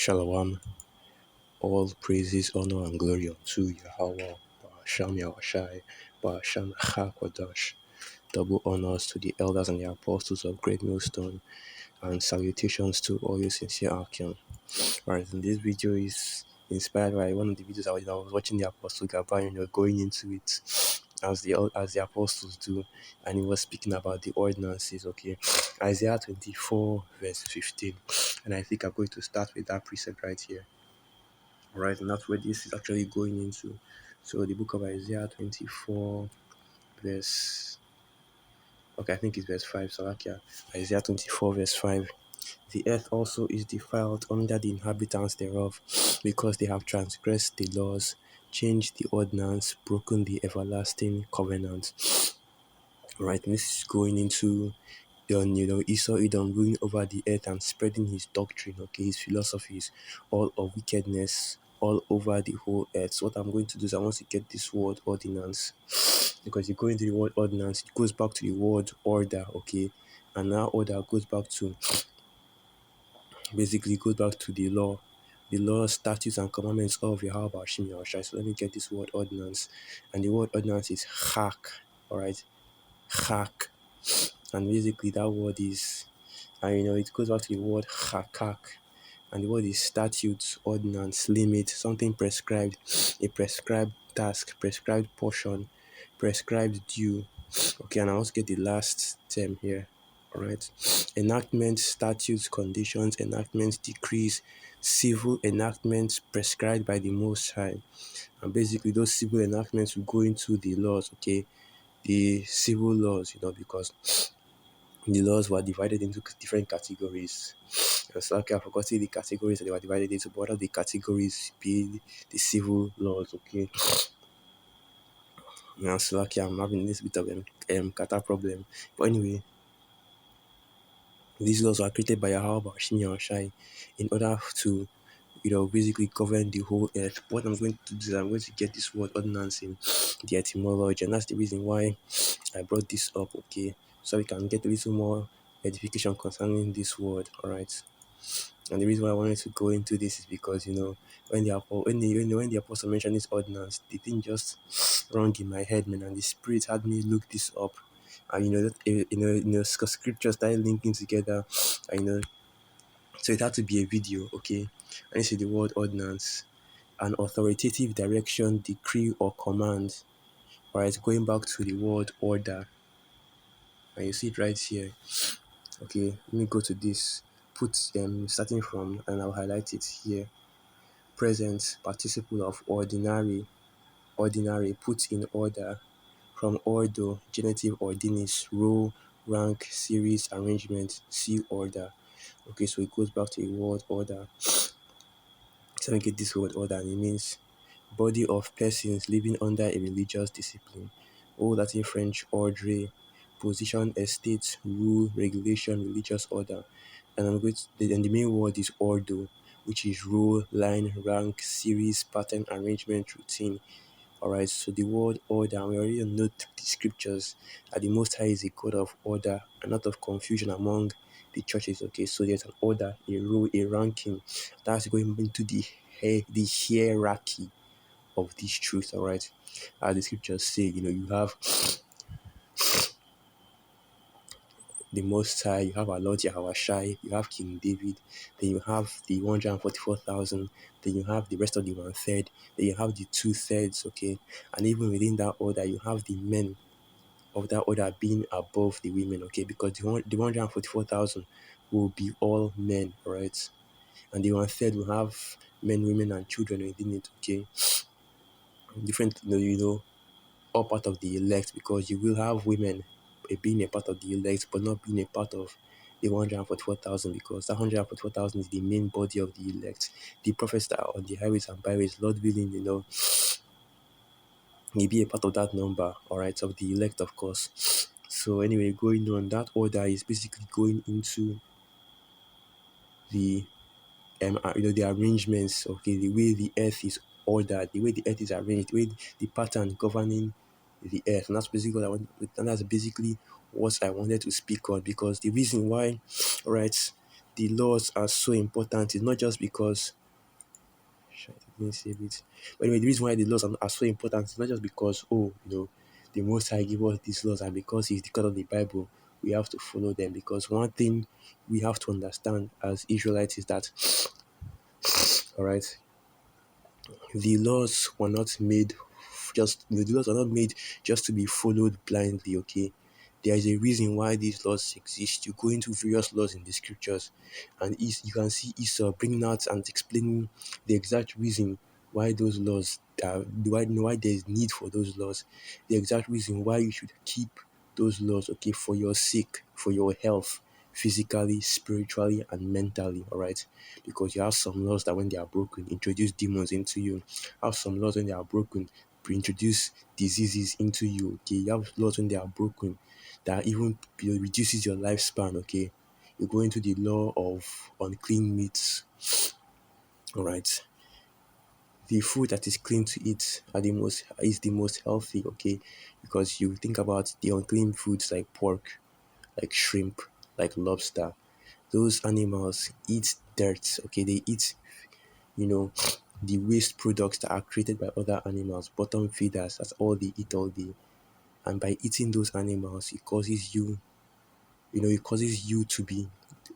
Shalom, all praises, honor, and glory unto Yahweh, Ba'asham Yahushai, Ba'asham HaKodash. Double honors to the elders and the apostles of Great Millstone, and salutations to all you sincere Archeon. Alright, and this video is inspired by one of the videos I was watching the Apostle Gabby, going into it as the apostles do, and he was speaking about the ordinances. Okay, Isaiah 24 verse 15, and I think I'm going to start with that precept right here. Alright, and that's where this is actually going into. So the book of Isaiah 24 verse, okay, I think it's verse 5. So like, yeah, Isaiah 24 verse 5. The earth also is defiled under the inhabitants thereof, because they have transgressed the laws, changed the ordinance, broken the everlasting covenant. Right, and this is going into Esau Edom ruling over the earth and spreading his doctrine, okay, his philosophies, all of wickedness all over the whole earth. So what I'm going to do is I want to get this word ordinance, because you go into the word ordinance, it goes back to the word order, okay, and now order goes back to the law, statutes, and commandments of Yahweh Bashim Yahushai. So let me get this word ordinance, and the word ordinance is chak. All right, chak, and basically that word is, and it goes back to the word chakak, and the word is statute, ordinance, limit, something prescribed, a prescribed task, prescribed portion, prescribed due. Okay, and I also get the last term here. All right, enactment, statutes, conditions, enactments, decrees, civil enactments prescribed by the Most High. And basically those civil enactments will go into the laws, okay, the civil laws, because the laws were divided into different categories. So okay, I forgot the categories that they were divided into, but one of the categories be the civil laws, okay. Now, so okay, I'm having this bit of kata problem, but anyway, these laws were created by Yahweh Bashim Yahushai in order to, basically govern the whole earth. What I'm going to do is I'm going to get this word ordinance in the etymology, and that's the reason why I brought this up, okay, so we can get a little more edification concerning this word. All right. And the reason why I wanted to go into this is because when the apostle mentioned this ordinance, the thing just rung in my head, man, and the spirit had me look this up, and scriptures started linking together, and so it had to be a video, okay. And you see the word ordinance, an authoritative direction, decree, or command. All right, going back to the word order, and you see it right here. Okay, let me go to this. Put starting from, and I'll highlight it here. Present participle of ordinary, put in order. From ordo, genitive ordinis, role, rank, series, arrangement, see order. Okay, so it goes back to the word order. So we get this word order, and it means body of persons living under a religious discipline. Old Latin French ordre, position, estate, rule, regulation, religious order. And the main word is ordo, which is rule, line, rank, series, pattern, arrangement, routine. Alright, so the word order, and we already know the scriptures that the Most High is a God of order and not of confusion among the churches. Okay, so there's an order, a rule, a ranking. That's going into the hierarchy of this truth. Alright, as the scriptures say, you have the Most High, you have our Lord Yahushai, you have King David, then you have the 144,000, then you have the rest of the 1/3, then you have the 2/3, okay, and even within that order, you have the men of that order being above the women, okay, because the 144,000 will be all men, right, and the 1/3 will have men, women, and children within it, okay, different, all part of the elect, because you will have women being a part of the elect but not being a part of the 144,000, because that 144,000 is the main body of the elect. The prophets that are on the highways and byways, Lord willing, you'll be a part of that number, all right, of the elect, of course. So anyway, going on, that order is basically going into the the arrangements, okay, the way the earth is ordered, the way the earth is arranged, the way the pattern governing the earth. And that's basically what I wanted to speak on, because the reason why, right, the laws are so important is not just because shit, I didn't save it. But anyway, the reason why the laws are so important is not just because, oh, the Most High give us these laws, and because it's the God of the Bible, we have to follow them. Because one thing we have to understand as Israelites is that, all right, the laws were not made the laws are not made just to be followed blindly, okay? There is a reason why these laws exist. You go into various laws in the scriptures, and you can see Esau bringing out and explaining the exact reason why those laws why there is need for those laws, the exact reason why you should keep those laws, okay, for your sake, for your health, physically, spiritually, and mentally, all right? Because you have some laws that when they are broken, introduce demons into you. Have some laws when they are broken, introduce diseases into you, okay? You have laws when they are broken that even reduces your lifespan, okay? You go into the law of unclean meats, all right? The food that is clean to eat is the most healthy, okay? Because you think about the unclean foods like pork, like shrimp, like lobster. Those animals eat dirt, okay? They eat, you know, the waste products that are created by other animals, bottom feeders. That's all they eat all day. And by eating those animals, it causes you to be,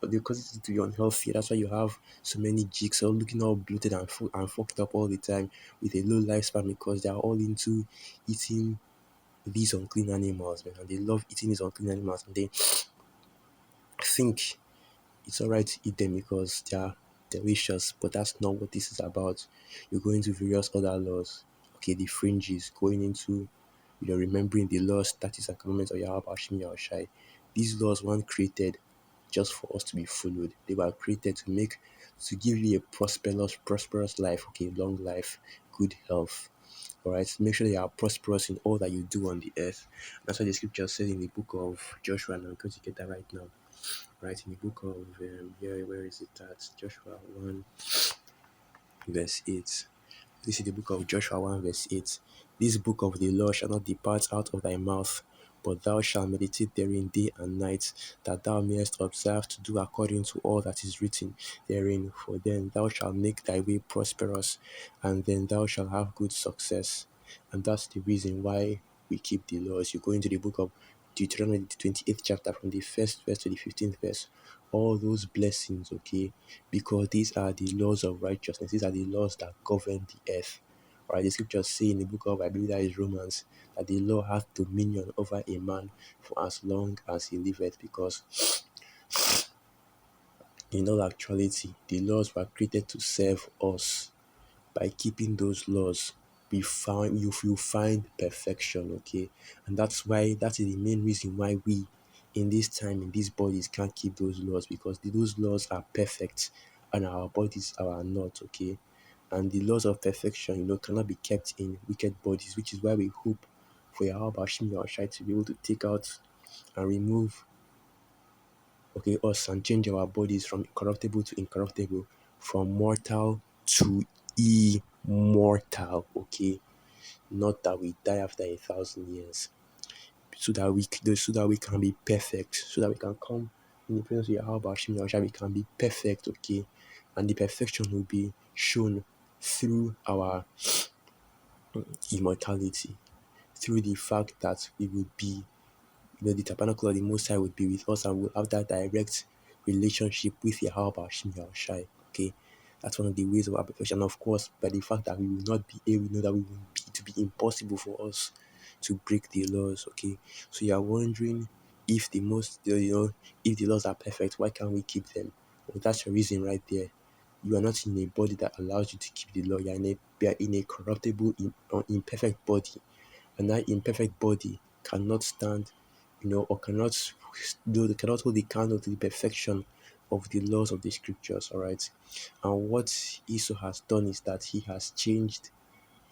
it causes you to be unhealthy. That's why you have so many jigs all looking all bloated and fucked up all the time with a low lifespan, because they are all into eating these unclean animals, man. And they love eating these unclean animals, and they think it's alright to eat them because they are delicious, but that's not what this is about. You go into various other laws, okay, the fringes, going into, remembering the laws, statutes, and commandments of Yahweh Hashem Yahushai. These laws weren't created just for us to be followed. They were created to give you a prosperous life, okay, long life, good health. All right, make sure that you are prosperous in all that you do on the earth. That's what the scripture says in the book of Joshua, and I'm going to get that right now. Right in the book of where is it at? Joshua 1 verse 8. This is the book of Joshua 1 verse 8. This book of the law shall not depart out of thy mouth, but thou shalt meditate therein day and night, that thou mayest observe to do according to all that is written therein. For then thou shalt make thy way prosperous, and then thou shalt have good success. And that's the reason why we keep the laws. You go into the book of Deuteronomy, the 28th chapter, from the first verse to the 15th verse. All those blessings, okay, because these are the laws of righteousness. These are the laws that govern the earth. All right, the scriptures say in the book of, I believe that is Romans, that the law hath dominion over a man for as long as he liveth, because in all actuality, the laws were created to serve us. By keeping those laws, you find perfection, okay? And that is the main reason why we in this time, in these bodies, can't keep those laws, because those laws are perfect and our bodies are not, okay? And the laws of perfection, cannot be kept in wicked bodies, which is why we hope for Yahweh Bashim Yahushai to be able to take out and remove, okay, us, and change our bodies from corruptible to incorruptible, from mortal to immortal, okay? Not that we die after 1,000 years, so that we can be perfect, so that we can come in the presence of Yahweh Hashem Yahushua, we can be perfect, okay? And the perfection will be shown through our immortality, through the fact that we will be, the tabernacle of the Most High would be with us, and we'll have that direct relationship with Yahweh Hashem Yahushai, okay? That's one of the ways of our perfection. Of course, by the fact that we will not be able, we know that we will be, to be impossible for us to break the laws, okay? So you are wondering if if the laws are perfect, why can't we keep them? Well, that's your reason right there. You are not in a body that allows you to keep the law. You are in a corruptible, imperfect body, and that imperfect body cannot stand, or cannot hold the candle to the perfection of the laws of the scriptures. All right, and what Esau has done is that he has changed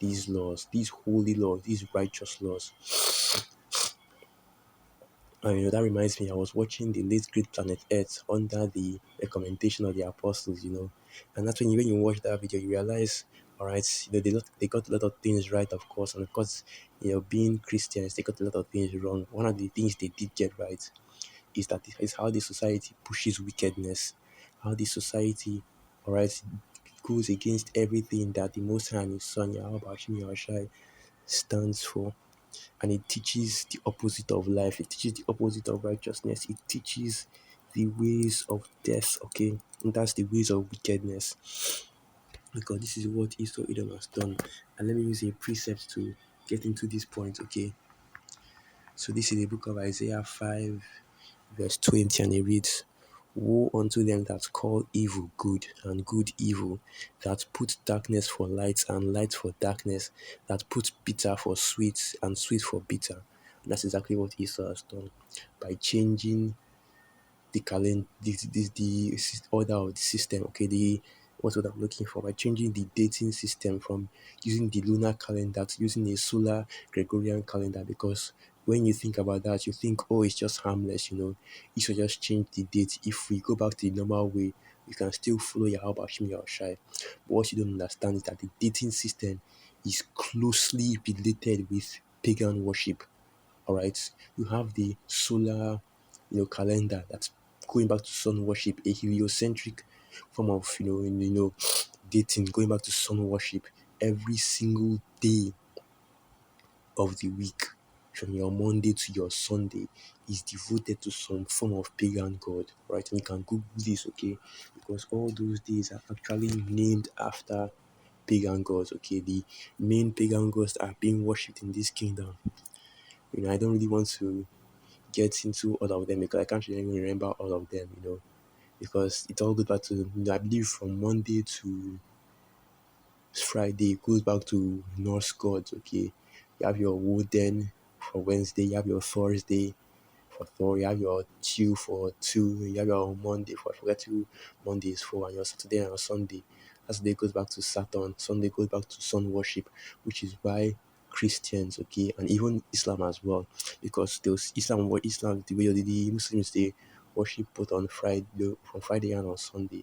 these laws, these holy laws, these righteous laws. And that reminds me, I was watching the late great Planet Earth under the recommendation of the apostles, and that's when you watch that video, you realize, all right, they got a lot of things right, of course, and of course, being Christians, they got a lot of things wrong. One of the things they did get right is how the society pushes wickedness, how the society, all right, goes against everything that the Most High and His Son, Yahweh Bashim Yahushai, stands for. And it teaches the opposite of life. It teaches the opposite of righteousness. It teaches the ways of death, okay? And that's the ways of wickedness. Because this is what Esau Edom has done. And let me use a precept to get into this point, okay? So this is the book of Isaiah 5, verse 20, and it reads, Woe unto them that call evil good and good evil, that put darkness for light and light for darkness, that put bitter for sweet and sweet for bitter. And that's exactly what Esau has done by changing the calendar, the order of the system. Okay, the what's what I'm looking for, by changing the dating system from using the lunar calendar to using a solar Gregorian calendar. Because when you think about that, you think, oh, it's just harmless, you should just change the date. If we go back to the normal way, you can still follow Yahweh Shim Yahushai. But what you don't understand is that the dating system is closely related with pagan worship. All right, you have the solar, calendar that's going back to sun worship, a heliocentric form of, dating, going back to sun worship every single day of the week, from your Monday to your Sunday, is devoted to some form of pagan god, right? And you can Google this, okay? Because all those days are actually named after pagan gods, okay? The main pagan gods that are being worshipped in this kingdom. I don't really want to get into all of them because I can't really remember all of them, because it all goes back to, I believe from Monday to Friday, it goes back to Norse gods, okay? You have your Woden for Wednesday, you have your Thursday for Thor, you have your Two for two, you have your Monday for, I forget who Monday is for, and your Saturday and your Sunday. Saturday goes back to Saturn, Sunday goes back to sun worship, which is why Christians, okay, and even Islam as well, because those Islam, the way the Muslims, they worship both on Friday, from Friday and on Sunday.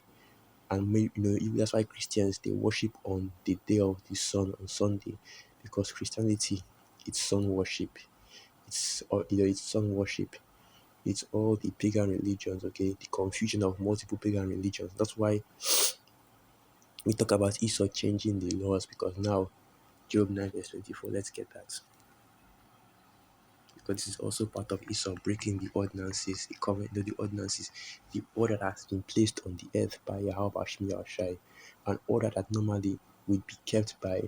And that's why Christians, they worship on the day of the sun on Sunday, because Christianity, it's sun worship. It's sun worship. It's all the pagan religions, okay? The confusion of multiple pagan religions. That's why we talk about Esau changing the laws, because now Job 9 verse 24, let's get that. Because this is also part of Esau breaking the ordinances, the covenant, the ordinances, the order that has been placed on the earth by Yahweh Shmi Yahushai, an order that normally would be kept by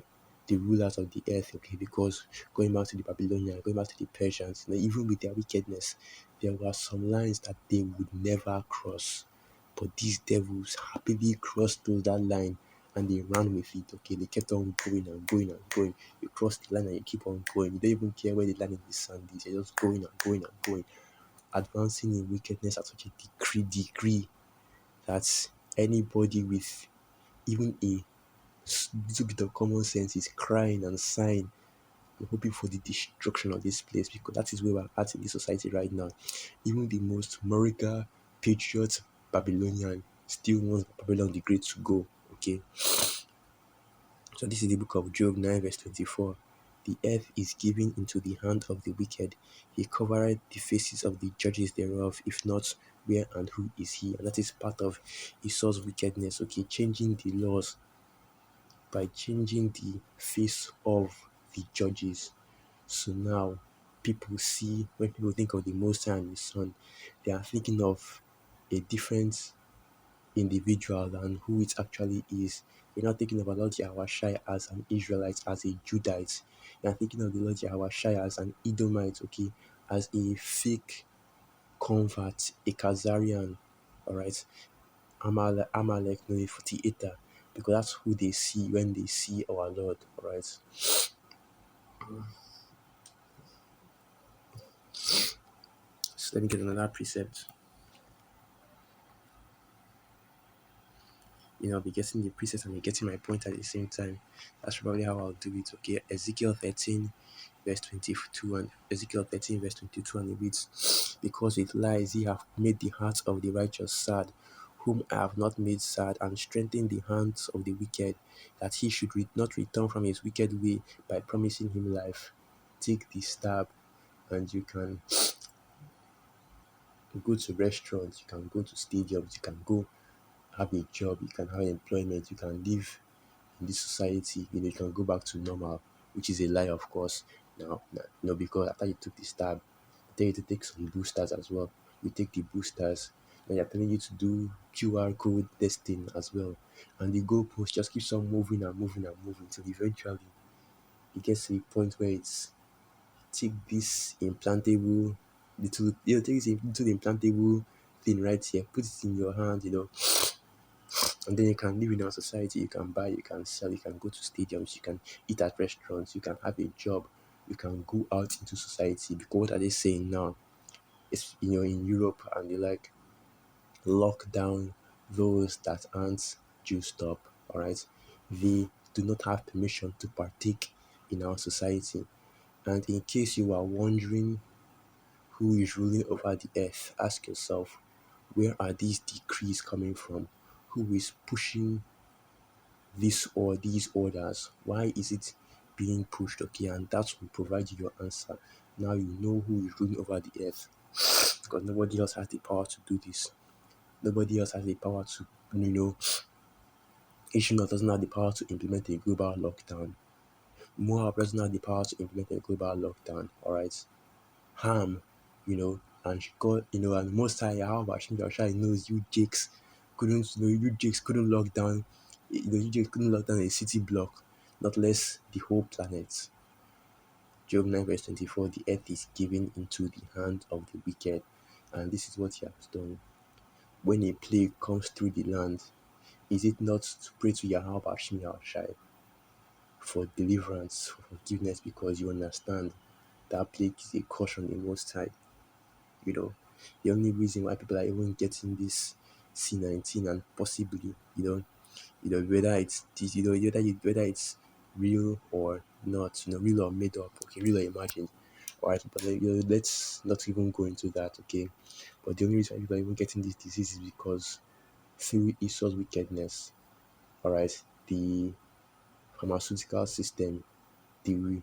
the rulers of the earth, okay? Because going back to the Babylonians, going back to the Persians, even with their wickedness, there were some lines that they would never cross. But these devils happily crossed through that line and they ran with it, okay? They kept on going and going and going. You cross the line and you keep on going. You don't even care where the line in the sand is. You're just going and going and going, advancing in wickedness at such a degree that anybody with even a little bit of common sense is crying and sighing and hoping for the destruction of this place, because that is where we're at in this society right now. Even the most Morica patriot Babylonian still wants Babylon the Great to go, okay? So this is the book of Job 9 verse 24. The earth is given into the hand of the wicked. He covereth the faces of the judges thereof. If not, where and who is he? And that is part of Esau's wickedness, okay? Changing the laws by changing the face of the judges. So now people see, when people think of the Most High and His Son, they are thinking of a different individual than who it actually is. You're not thinking of Lord Yahushai as an Israelite, as a Judite. You're thinking of the Lord Yahushai as an Edomite, okay, as a fake convert, a Khazarian, alright, Amalek, no, a 48er, because that's who they see when they see our Lord, alright. So let me get another precept. I'll be getting the preset and be getting my point at the same time. That's probably how I'll do it. Okay, Ezekiel 13, verse 22, and Ezekiel 13, verse 22, and it reads, Because with lies ye have made the hearts of the righteous sad, whom I have not made sad, and strengthened the hands of the wicked, that he should not return from his wicked way by promising him life. Take the stab, and you can go to restaurants, you can go to stadiums, you can go have a job, you can have employment, you can live in this society, you can go back to normal, which is a lie, of course. Now, because after you took the stab, they tell you to take some boosters as well. You take the boosters, and they're telling you to do QR code testing as well. And the goalpost just keeps on moving and moving and moving till eventually it gets to a point where it's take this implantable take this little implantable thing right here, put it in your hand, and then you can live in our society. You can buy, you can sell, you can go to stadiums, you can eat at restaurants, you can have a job, you can go out into society. Because what are they saying now? It's in Europe, and they like lock down those that aren't juiced up. All right, they do not have permission to partake in our society. And in case you are wondering who is ruling over the earth, ask yourself, where are these decrees coming from? Who is pushing this or these orders? Why is it being pushed? Okay, and that will provide you your answer. Now you know who is ruling over the earth, because nobody else has the power to do this. Nobody else has the power to, Ishmael doesn't have the power to implement a global lockdown. Moab doesn't have the power to implement a global lockdown. All right, Ham, and God, and most high, how about Shem Shai knows you Jakes couldn't lock down, you Jakes couldn't lock down a city block, not less the whole planet. Job 9 verse 24, the earth is given into the hand of the wicked, and this is what he has done. When a plague comes through the land, is it not to pray to Yahweh Hashem Shai for deliverance, for forgiveness, because you understand that plague is a caution in Most High. The only reason why people are even getting this C19, and possibly, whether it's this, whether it's real or not, real or made up, okay, real or imagined. All right, but let's not even go into that, okay. But the only reason why people are even getting this disease is because through Esau's wickedness. All right, the pharmaceutical system, the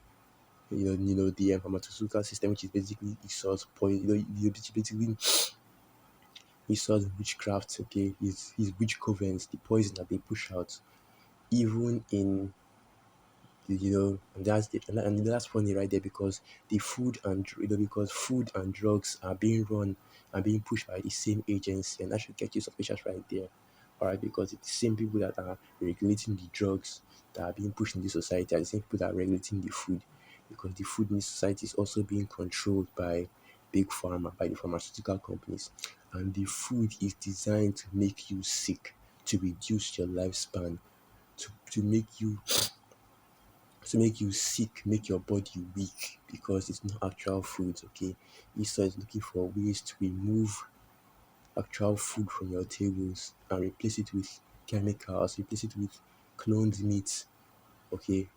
the pharmaceutical system, which is basically Esau's point, basically Esau's witchcraft, okay, his witch covens, the poison that they push out, even in and that's funny right there, because the food and because food and drugs are being run and being pushed by the same agency, and that should get you suspicious right there. All right, because it's the same people that are regulating the drugs that are being pushed in this society are the same people that are regulating the food, because the food in this society is also being controlled by big pharma, by the pharmaceutical companies, and the food is designed to make you sick, to reduce your lifespan, to make you sick, make your body weak, because it's not actual food, okay? Esau is looking for ways to remove actual food from your tables and replace it with chemicals, replace it with cloned meat, okay?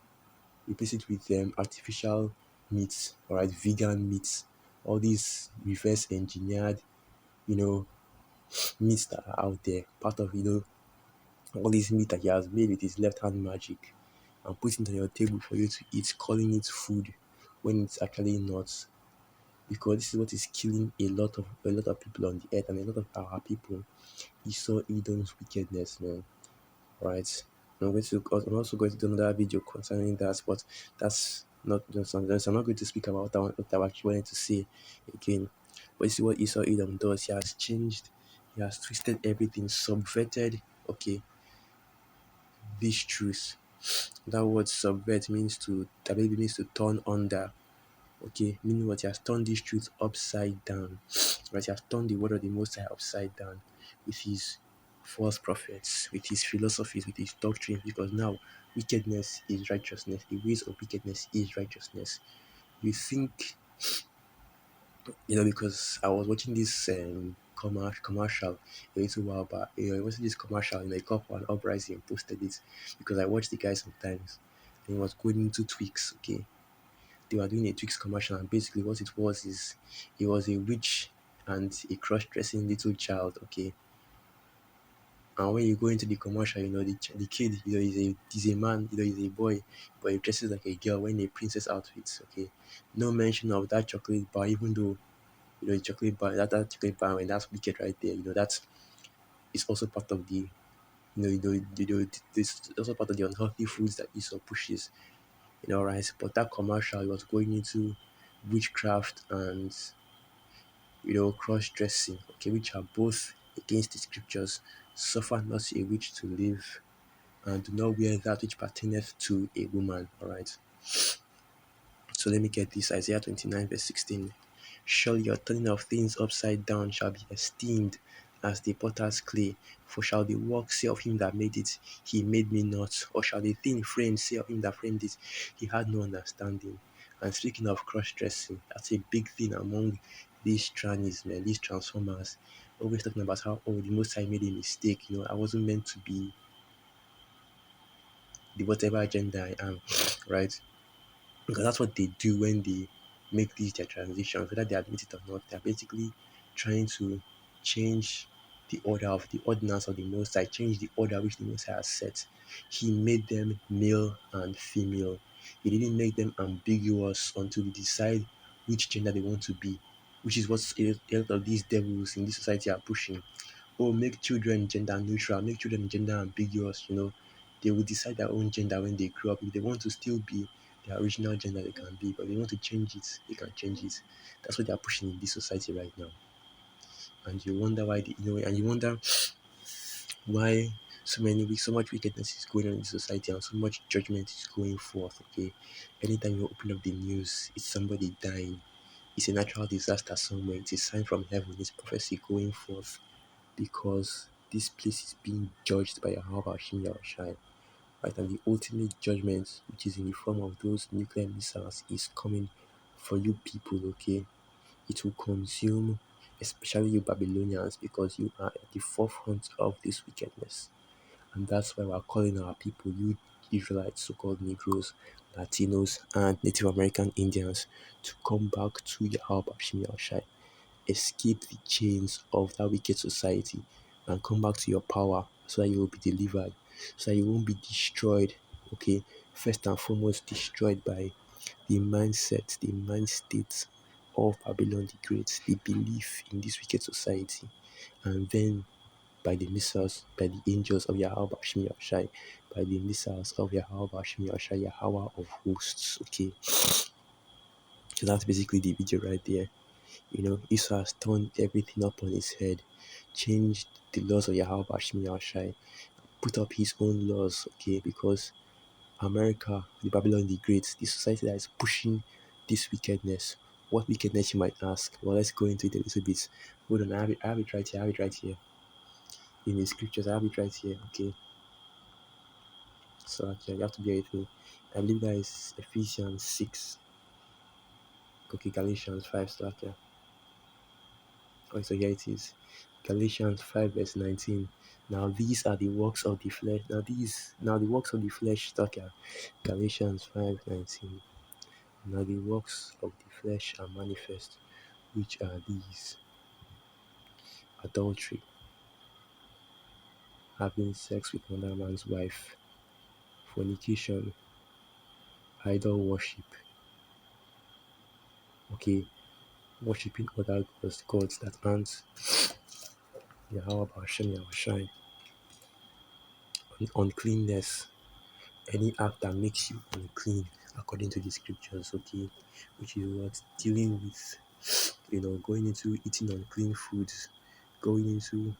Replace it with artificial meats, all right, vegan meats, all these reverse engineered, you know, meats that are out there, part of, all this meat that he has made with his left hand magic, and put it on your table for you to eat, calling it food when it's actually not. Because this is what is killing a lot of people on the earth, and a lot of our people. He saw Edom's wickedness, man. Right? I'm also going to do another video concerning that, but that's not just something. I'm not going to speak about that one, what I actually wanted to say again. But you see what Esau Edom does? He has changed, he has twisted everything, subverted, okay, this truth. That word subvert means that baby means to turn under. Okay, meaning what, he has turned this truth upside down. Right, he has turned the word of the Most High upside down with his false prophets, with his philosophies, with his doctrines, because now wickedness is righteousness. The ways of wickedness is righteousness. You think, because I was watching this commercial a little while back. I watched this commercial, a couple and uprising posted it, because I watch the guy sometimes, and he was going into tweaks, okay. They were doing a Twix commercial, and basically what it was is, it was a witch and a cross-dressing little child, okay. And when you go into the commercial, the kid, is a man, is a boy, but he dresses like a girl wearing a princess outfit, okay. No mention of that chocolate bar, even though the chocolate bar, that chocolate bar, and that's wicked right there. That is also part of the this is also part of the unhealthy foods that Esau pushes, right? But that commercial was going into witchcraft and cross dressing, okay, which are both against the scriptures. Suffer not a witch to live, and do not wear that which pertaineth to a woman. All right. So let me get this. Isaiah 29, verse 16. Surely your turning of things upside down shall be esteemed as the potter's clay. For shall the work say of him that made it, he made me not? Or shall the thing framed say of him that framed it, he had no understanding? And speaking of cross dressing, that's a big thing among these trannies, man, these transformers. Always talking about how, oh, the most I made a mistake. I wasn't meant to be the whatever gender I am, right? Because that's what they do when they make these their transitions, whether they admit it or not. They're basically trying to change the order of the ordinance of the Most High, change the order which the Most High has set. He made them male and female. He didn't make them ambiguous until they decide which gender they want to be, which is what a lot of these devils in this society are pushing. Oh, make children gender neutral, make children gender ambiguous. They will decide their own gender when they grow up. If they want to still be their original gender, they can be, but if they want to change it, they can change it. That's what they are pushing in this society right now. And you wonder why and you wonder why so much wickedness is going on in society and so much judgment is going forth. Okay, anytime you open up the news, it's somebody dying, it's a natural disaster somewhere, it's a sign from heaven, it's prophecy going forth, because this place is being judged by Yahweh Hashem Yahushai, right? And the ultimate judgment, which is in the form of those nuclear missiles, is coming for you people, okay? It will consume, especially you Babylonians, because you are at the forefront of this wickedness. And that's why we're calling our people, you Israelites, so called Negroes, Latinos, and Native American Indians, to come back to Yahweh Hashem Yahushai, escape the chains of that wicked society, and come back to your power so that you will be delivered, so that you won't be destroyed. Okay, first and foremost, destroyed by the mindset, the mind state of Babylon the Great, the belief in this wicked society, and then by the missiles, by the angels of Yahweh Hashem Yahushai, by the missiles of Yahweh Hashem Yahushai, Yahweh of hosts. Okay, so that's basically the video right there. Esau has turned everything up on his head, changed the laws of Yahweh Hashem Yahushai, put up his own laws, okay, because America, the Babylon the Great, the society that is pushing this wickedness. What wickedness, you might ask? Well, let's go into it a little bit. Hold on, I have it right here, I have it right here. In the scriptures, I have it right here, okay. So, okay, you have to bear with me. I believe that is Ephesians 6, okay, Galatians 5, so, okay. Okay, so here it is. Galatians 5 verse 19. Now these are the works of the flesh. Now the works of the flesh, okay. Galatians 5:19. Now the works of the flesh are manifest, which are these: adultery, having sex with another man's wife, fornication, idol worship, okay, worshipping other gods that aren't Yahweh Hashem Yahushai, uncleanness, any act that makes you unclean according to the scriptures, okay, which is what dealing with, going into eating unclean foods, going into,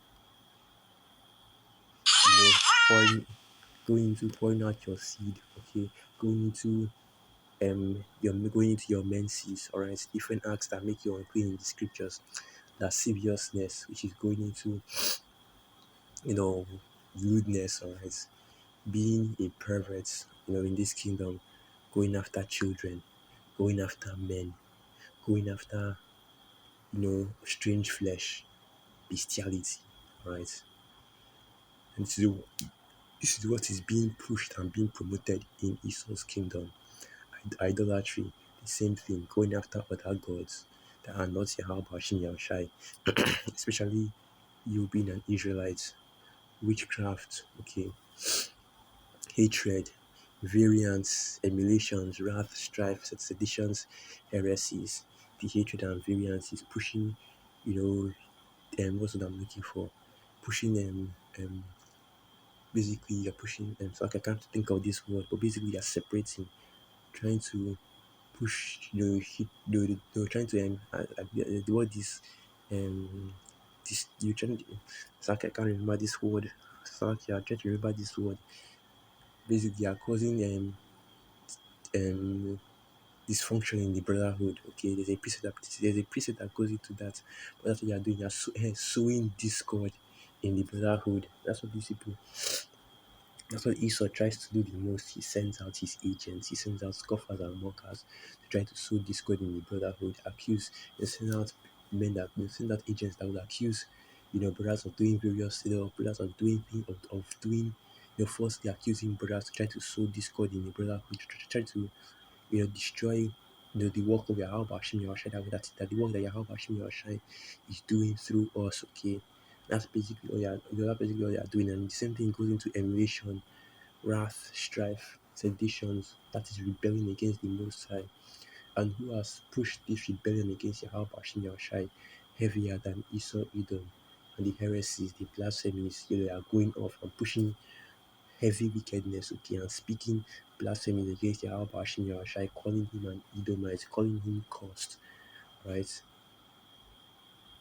pouring, pouring out your seed, okay, going into you're going into your menses, all right, different acts that make you unclean in the scriptures, lasciviousness, which is going into, rudeness, all right, being a pervert, in this kingdom, going after children, going after men, going after, strange flesh, bestiality, right? And this is what is being pushed and being promoted in Esau's kingdom. Idolatry, the same thing, going after other gods that are not Yahweh Hashem Yahushai, especially you being an Israelite, witchcraft, okay, hatred, variance, emulations, wrath, strife, seditions, heresies. The hatred and variance is pushing, what's what I'm looking for? Pushing basically you're pushing them. So like, I can't think of this word, but basically you're separating, trying to push, hit, trying to the word is this you're trying to, so like, I can't remember this word. So like, you're trying to remember this word. Basically, you're causing um dysfunction in the brotherhood. Okay, there's a precept that goes into that. But that's what you're doing. You're sowing discord in the brotherhood. That's what Esau tries to do the most. He sends out his agents, he sends out scoffers and mockers to try to sow discord in the brotherhood, accuse, they send out they send out agents that will accuse, brothers of doing various, brothers of doing of doing, falsely accusing brothers to try to sow discord in the brotherhood, to try to, destroy, the work of Yahweh Hashem Yahushai, that the work that Yahweh Hashem Yahushai is doing through us. Okay, that's basically all you are doing, and the same thing goes into emulation, wrath, strife, seditions, that is rebelling against the Most High. And who has pushed this rebellion against Yahweh Hashem Yahushai heavier than Esau, Edom, and the heresies, the blasphemies, they are going off and pushing heavy wickedness, okay, and speaking blasphemies against Yahweh Hashem Yahushai, calling him an Edomite, calling him cursed, right?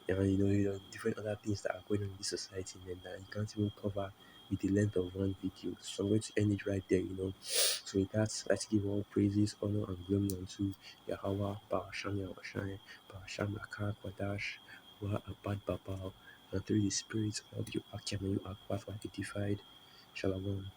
And different other things that are going on in this society, and that you can't even cover with the length of one video. So I'm going to end it right there. So with that, let's give all praises, honor, and glory unto Yahweh, Ba'asham Yahushai, Ba'asham Akar Kwadash, Wa Abad Babal, and through the Spirit of you Akim, you Akwat, Shalom.